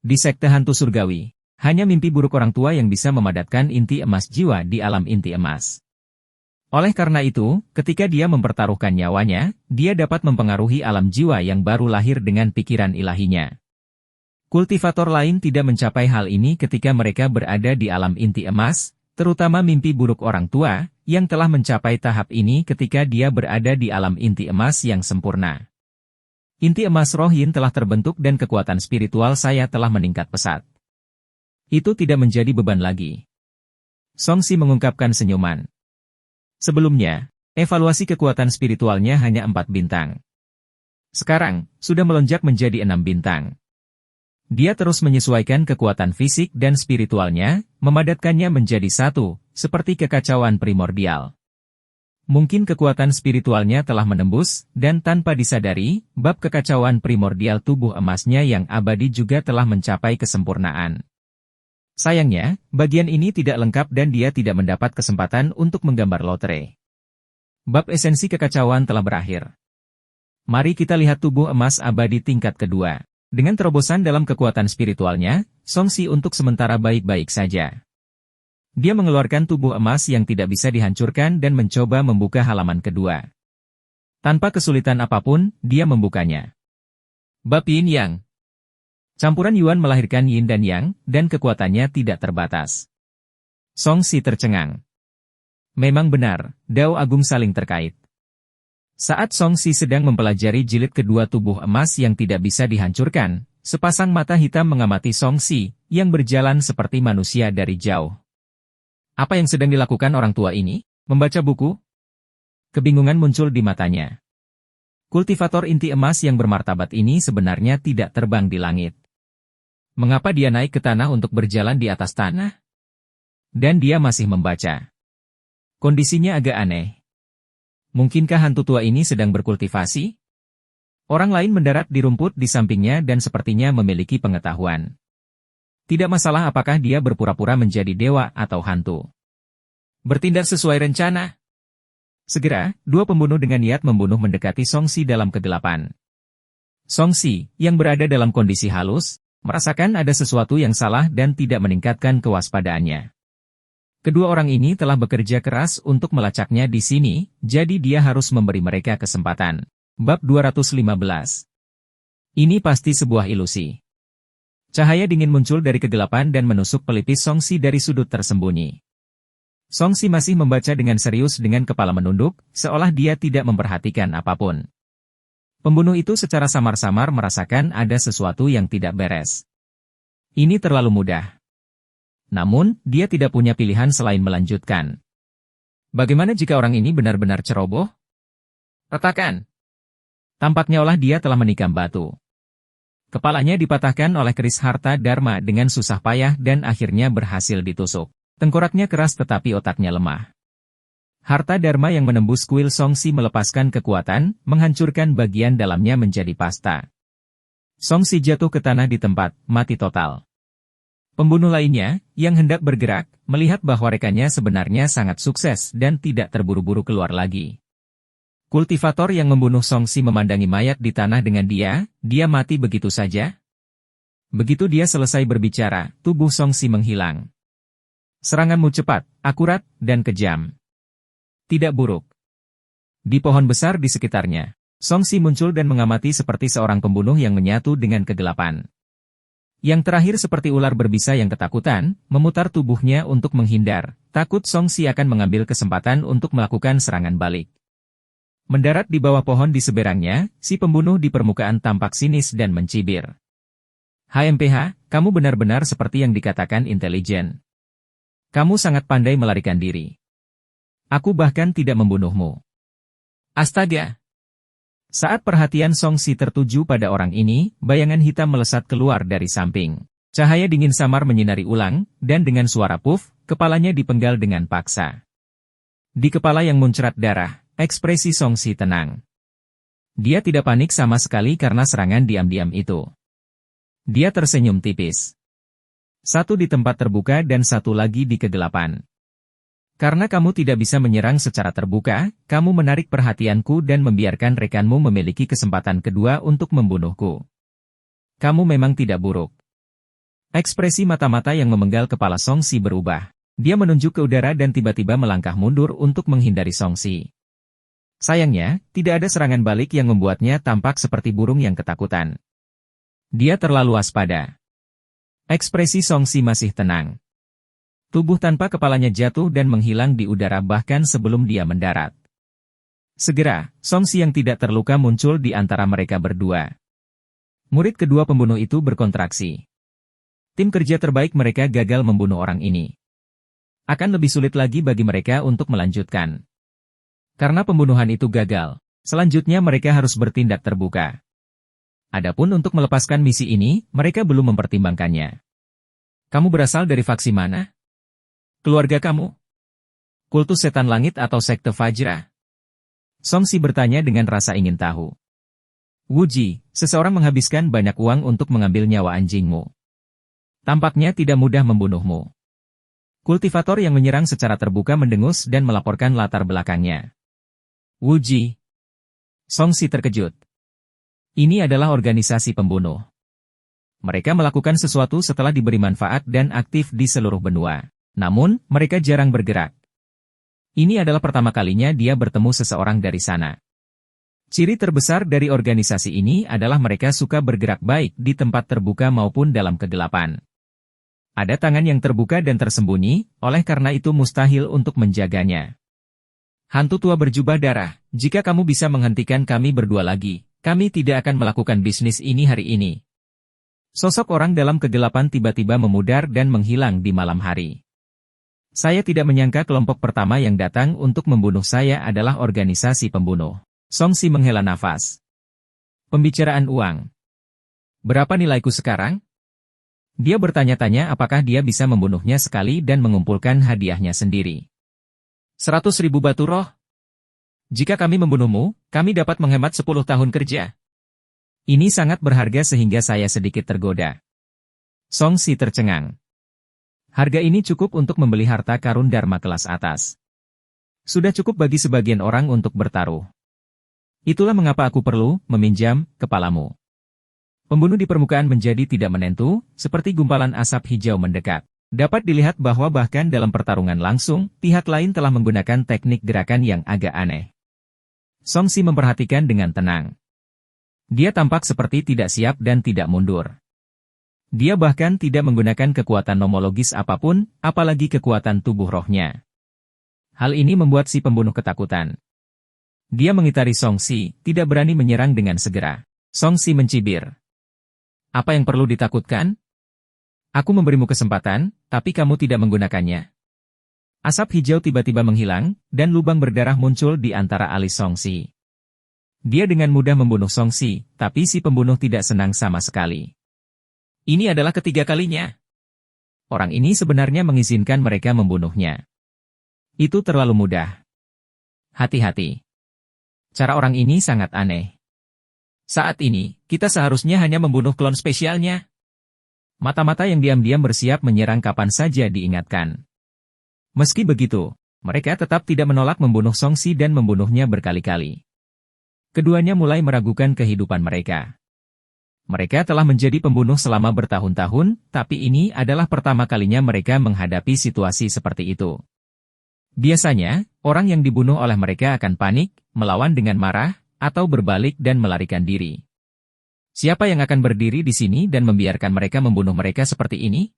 Di sekte hantu surgawi, hanya mimpi buruk orang tua yang bisa memadatkan inti emas jiwa di alam inti emas. Oleh karena itu, ketika dia mempertaruhkan nyawanya, dia dapat mempengaruhi alam jiwa yang baru lahir dengan pikiran ilahinya. Kultivator lain tidak mencapai hal ini ketika mereka berada di alam inti emas, terutama mimpi buruk orang tua, yang telah mencapai tahap ini ketika dia berada di alam inti emas yang sempurna. Inti emas roh yin telah terbentuk dan kekuatan spiritual saya telah meningkat pesat. Itu tidak menjadi beban lagi. Songxi mengungkapkan senyuman. Sebelumnya, evaluasi kekuatan spiritualnya hanya 4 bintang. Sekarang, sudah melonjak menjadi 6 bintang. Dia terus menyesuaikan kekuatan fisik dan spiritualnya, memadatkannya menjadi satu, seperti kekacauan primordial. Mungkin kekuatan spiritualnya telah menembus, dan tanpa disadari, bab kekacauan primordial tubuh emasnya yang abadi juga telah mencapai kesempurnaan. Sayangnya, bagian ini tidak lengkap dan dia tidak mendapat kesempatan untuk menggambar lotre. Bab esensi kekacauan telah berakhir. Mari kita lihat tubuh emas abadi tingkat kedua. Dengan terobosan dalam kekuatan spiritualnya, Songxi untuk sementara baik-baik saja. Dia mengeluarkan tubuh emas yang tidak bisa dihancurkan dan mencoba membuka halaman kedua. Tanpa kesulitan apapun, dia membukanya. Bab Yin Yang. Campuran Yuan melahirkan Yin dan Yang, dan kekuatannya tidak terbatas. Songxi tercengang. Memang benar, Dao Agung saling terkait. Saat Songxi sedang mempelajari jilid kedua tubuh emas yang tidak bisa dihancurkan, sepasang mata hitam mengamati Songxi, yang berjalan seperti manusia dari jauh. Apa yang sedang dilakukan orang tua ini? Membaca buku? Kebingungan muncul di matanya. Kultivator inti emas yang bermartabat ini sebenarnya tidak terbang di langit. Mengapa dia naik ke tanah untuk berjalan di atas tanah? Dan dia masih membaca. Kondisinya agak aneh. Mungkinkah hantu tua ini sedang berkultivasi? Orang lain mendarat di rumput di sampingnya dan sepertinya memiliki pengetahuan. Tidak masalah apakah dia berpura-pura menjadi dewa atau hantu. Bertindak sesuai rencana. Segera, dua pembunuh dengan niat membunuh mendekati Songxi dalam kegelapan. Songxi, yang berada dalam kondisi halus, merasakan ada sesuatu yang salah dan tidak meningkatkan kewaspadaannya. Kedua orang ini telah bekerja keras untuk melacaknya di sini, jadi dia harus memberi mereka kesempatan. Bab 215. Ini pasti sebuah ilusi. Cahaya dingin muncul dari kegelapan dan menusuk pelipis Songsi dari sudut tersembunyi. Songsi masih membaca dengan serius dengan kepala menunduk, seolah dia tidak memperhatikan apapun. Pembunuh itu secara samar-samar merasakan ada sesuatu yang tidak beres. Ini terlalu mudah. Namun, dia tidak punya pilihan selain melanjutkan. Bagaimana jika orang ini benar-benar ceroboh? Retakan. Tampaknya olah dia telah menikam batu. Kepalanya dipatahkan oleh keris harta Dharma dengan susah payah dan akhirnya berhasil ditusuk. Tengkoraknya keras tetapi otaknya lemah. Harta Dharma yang menembus kuil Songsi melepaskan kekuatan, menghancurkan bagian dalamnya menjadi pasta. Songsi jatuh ke tanah di tempat, mati total. Pembunuh lainnya, yang hendak bergerak, melihat bahwa rekannya sebenarnya sangat sukses dan tidak terburu-buru keluar lagi. Kultivator yang membunuh Songsi memandangi mayat di tanah dengan dia mati begitu saja. Begitu dia selesai berbicara, tubuh Songsi menghilang. Seranganmu cepat, akurat, dan kejam. Tidak buruk. Di pohon besar di sekitarnya, Songsi muncul dan mengamati seperti seorang pembunuh yang menyatu dengan kegelapan. Yang terakhir seperti ular berbisa yang ketakutan, memutar tubuhnya untuk menghindar, takut Songsi akan mengambil kesempatan untuk melakukan serangan balik. Mendarat di bawah pohon di seberangnya, si pembunuh di permukaan tampak sinis dan mencibir. HMPH, kamu benar-benar seperti yang dikatakan intelijen. Kamu sangat pandai melarikan diri. Aku bahkan tidak membunuhmu. Astaga! Saat perhatian Songsi tertuju pada orang ini, bayangan hitam melesat keluar dari samping. Cahaya dingin samar menyinari ulang, dan dengan suara puff, kepalanya dipenggal dengan paksa. Di kepala yang muncrat darah, ekspresi Songsi tenang. Dia tidak panik sama sekali karena serangan diam-diam itu. Dia tersenyum tipis. Satu di tempat terbuka dan satu lagi di kegelapan. Karena kamu tidak bisa menyerang secara terbuka, kamu menarik perhatianku dan membiarkan rekanmu memiliki kesempatan kedua untuk membunuhku. Kamu memang tidak buruk. Ekspresi mata-mata yang memenggal kepala Songsi berubah. Dia menunjuk ke udara dan tiba-tiba melangkah mundur untuk menghindari Songsi. Sayangnya, tidak ada serangan balik yang membuatnya tampak seperti burung yang ketakutan. Dia terlalu waspada. Ekspresi Songsi masih tenang. Tubuh tanpa kepalanya jatuh dan menghilang di udara bahkan sebelum dia mendarat. Segera, Songsi yang tidak terluka muncul di antara mereka berdua. Murid kedua pembunuh itu berkontraksi. Tim kerja terbaik mereka gagal membunuh orang ini. Akan lebih sulit lagi bagi mereka untuk melanjutkan. Karena pembunuhan itu gagal, selanjutnya mereka harus bertindak terbuka. Adapun untuk melepaskan misi ini, mereka belum mempertimbangkannya. Kamu berasal dari faksi mana? Keluarga kamu? Kultus Setan Langit atau Sekte Fajra? Songsi bertanya dengan rasa ingin tahu. Wuji, seseorang menghabiskan banyak uang untuk mengambil nyawa anjingmu. Tampaknya tidak mudah membunuhmu. Kultivator yang menyerang secara terbuka mendengus dan melaporkan latar belakangnya. Wuji. Songsi terkejut. Ini adalah organisasi pembunuh. Mereka melakukan sesuatu setelah diberi manfaat dan aktif di seluruh benua. Namun, mereka jarang bergerak. Ini adalah pertama kalinya dia bertemu seseorang dari sana. Ciri terbesar dari organisasi ini adalah mereka suka bergerak baik di tempat terbuka maupun dalam kegelapan. Ada tangan yang terbuka dan tersembunyi, oleh karena itu mustahil untuk menjaganya. Hantu tua berjubah darah, jika kamu bisa menghentikan kami berdua lagi, kami tidak akan melakukan bisnis ini hari ini. Sosok orang dalam kegelapan tiba-tiba memudar dan menghilang di malam hari. Saya tidak menyangka kelompok pertama yang datang untuk membunuh saya adalah organisasi pembunuh. Songsi menghela nafas. Pembicaraan uang. Berapa nilaiku sekarang? Dia bertanya-tanya apakah dia bisa membunuhnya sekali dan mengumpulkan hadiahnya sendiri. 100.000 batu roh. Jika kami membunuhmu, kami dapat menghemat 10 tahun kerja. Ini sangat berharga sehingga saya sedikit tergoda. Songsi tercengang. Harga ini cukup untuk membeli harta karun Dharma kelas atas. Sudah cukup bagi sebagian orang untuk bertaruh. Itulah mengapa aku perlu meminjam kepalamu. Pembunuh di permukaan menjadi tidak menentu, seperti gumpalan asap hijau mendekat. Dapat dilihat bahwa bahkan dalam pertarungan langsung, pihak lain telah menggunakan teknik gerakan yang agak aneh. Song Si memperhatikan dengan tenang. Dia tampak seperti tidak siap dan tidak mundur. Dia bahkan tidak menggunakan kekuatan nomologis apapun, apalagi kekuatan tubuh rohnya. Hal ini membuat si pembunuh ketakutan. Dia mengitari Song Si, tidak berani menyerang dengan segera. Song Si mencibir. Apa yang perlu ditakutkan? Aku memberimu kesempatan, tapi kamu tidak menggunakannya. Asap hijau tiba-tiba menghilang, dan lubang berdarah muncul di antara alis Song Si. Dia dengan mudah membunuh Song Si, tapi si pembunuh tidak senang sama sekali. Ini adalah ketiga kalinya. Orang ini sebenarnya mengizinkan mereka membunuhnya. Itu terlalu mudah. Hati-hati. Cara orang ini sangat aneh. Saat ini, kita seharusnya hanya membunuh klon spesialnya. Mata-mata yang diam-diam bersiap menyerang kapan saja diingatkan. Meski begitu, mereka tetap tidak menolak membunuh Song Si dan membunuhnya berkali-kali. Keduanya mulai meragukan kehidupan mereka. Mereka telah menjadi pembunuh selama bertahun-tahun, tapi ini adalah pertama kalinya mereka menghadapi situasi seperti itu. Biasanya, orang yang dibunuh oleh mereka akan panik, melawan dengan marah, atau berbalik dan melarikan diri. Siapa yang akan berdiri di sini dan membiarkan mereka membunuh mereka seperti ini?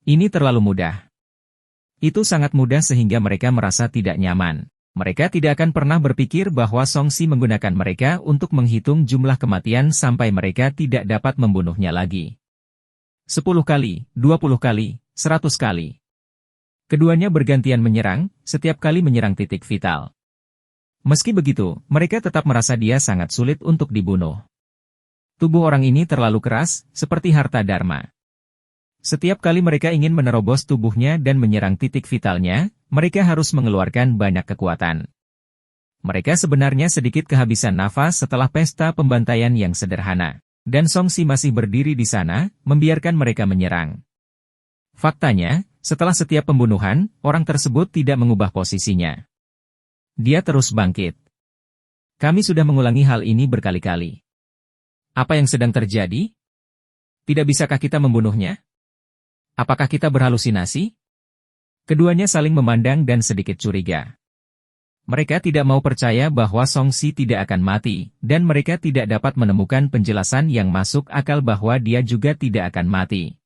Ini terlalu mudah. Itu sangat mudah sehingga mereka merasa tidak nyaman. Mereka tidak akan pernah berpikir bahwa Song Si menggunakan mereka untuk menghitung jumlah kematian sampai mereka tidak dapat membunuhnya lagi. 10 kali, 20 kali, 100 kali. Keduanya bergantian menyerang, setiap kali menyerang titik vital. Meski begitu, mereka tetap merasa dia sangat sulit untuk dibunuh. Tubuh orang ini terlalu keras, seperti harta dharma. Setiap kali mereka ingin menerobos tubuhnya dan menyerang titik vitalnya, mereka harus mengeluarkan banyak kekuatan. Mereka sebenarnya sedikit kehabisan nafas setelah pesta pembantaian yang sederhana. Dan Song Si masih berdiri di sana, membiarkan mereka menyerang. Faktanya, setelah setiap pembunuhan, orang tersebut tidak mengubah posisinya. Dia terus bangkit. Kami sudah mengulangi hal ini berkali-kali. Apa yang sedang terjadi? Tidak bisakah kita membunuhnya? Apakah kita berhalusinasi? Keduanya saling memandang dan sedikit curiga. Mereka tidak mau percaya bahwa Song Si tidak akan mati, dan mereka tidak dapat menemukan penjelasan yang masuk akal bahwa dia juga tidak akan mati.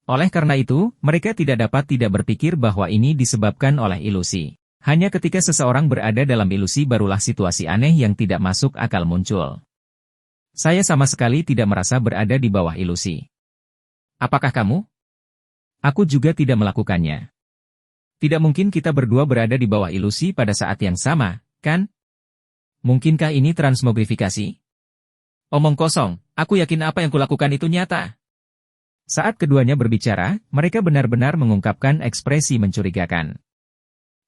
Oleh karena itu, mereka tidak berpikir bahwa ini disebabkan oleh ilusi. Hanya ketika seseorang berada dalam ilusi barulah situasi aneh yang tidak masuk akal muncul. Saya sama sekali tidak merasa berada di bawah ilusi. Apakah kamu? Aku juga tidak melakukannya. Tidak mungkin kita berdua berada di bawah ilusi pada saat yang sama, kan? Mungkinkah ini transmogrifikasi? Omong kosong, aku yakin apa yang kulakukan itu nyata. Saat keduanya berbicara, mereka benar-benar mengungkapkan ekspresi mencurigakan.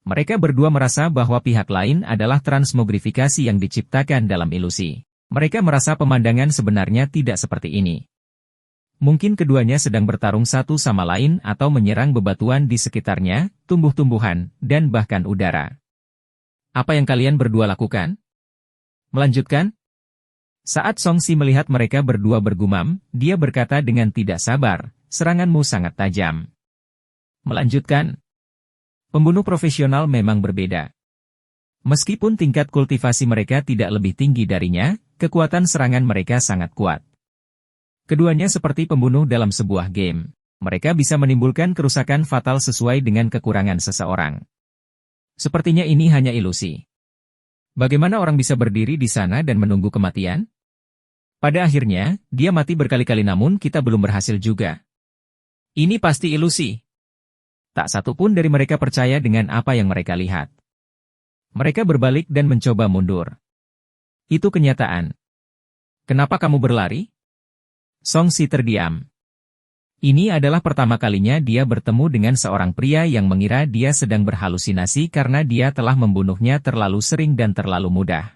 Mereka berdua merasa bahwa pihak lain adalah transmogrifikasi yang diciptakan dalam ilusi. Mereka merasa pemandangan sebenarnya tidak seperti ini. Mungkin keduanya sedang bertarung satu sama lain atau menyerang bebatuan di sekitarnya, tumbuh-tumbuhan, dan bahkan udara. Apa yang kalian berdua lakukan? Melanjutkan? Saat Song Si melihat mereka berdua bergumam, dia berkata dengan tidak sabar, seranganmu sangat tajam. Melanjutkan? Pembunuh profesional memang berbeda. Meskipun tingkat kultivasi mereka tidak lebih tinggi darinya, kekuatan serangan mereka sangat kuat. Keduanya seperti pembunuh dalam sebuah game. Mereka bisa menimbulkan kerusakan fatal sesuai dengan kekurangan seseorang. Sepertinya ini hanya ilusi. Bagaimana orang bisa berdiri di sana dan menunggu kematian? Pada akhirnya, dia mati berkali-kali namun kita belum berhasil juga. Ini pasti ilusi. Tak satu pun dari mereka percaya dengan apa yang mereka lihat. Mereka berbalik dan mencoba mundur. Itu kenyataan. Kenapa kamu berlari? Song Si terdiam. Ini adalah pertama kalinya dia bertemu dengan seorang pria yang mengira dia sedang berhalusinasi karena dia telah membunuhnya terlalu sering dan terlalu mudah.